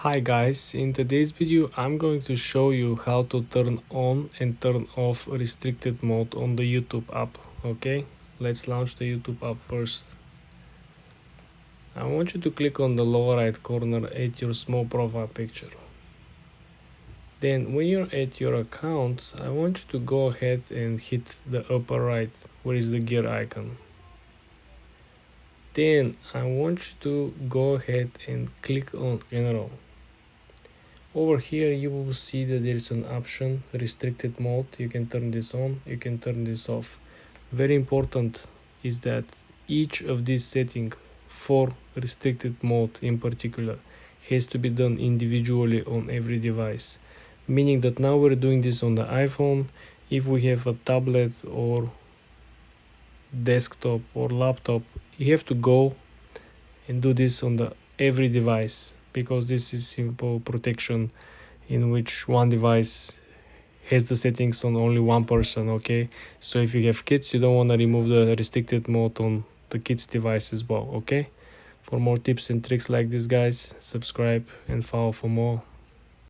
Hi guys, in today's video I'm going to show you how to turn on and turn off restricted mode on the YouTube app. Okay, let's launch the YouTube app first. I want you to click on the lower right corner at your small profile picture. Then when you're at your account, I want you to go ahead and hit the upper right where is the gear icon. Then I want you to go ahead and click on general. Over here you will see that there is an option restricted mode. You can turn this on, you can turn this off. Very important is that each of these settings for restricted mode in particular has to be done individually on every device, meaning that now we're doing this on the iPhone. If we have a tablet or desktop or laptop, you have to go and do this on the every device, because this is simple protection in which one device has the settings on only one person. Okay, so if you have kids, you don't want to remove the restricted mode on the kids device as well. Okay, for more tips and tricks like this, guys, subscribe and follow for more.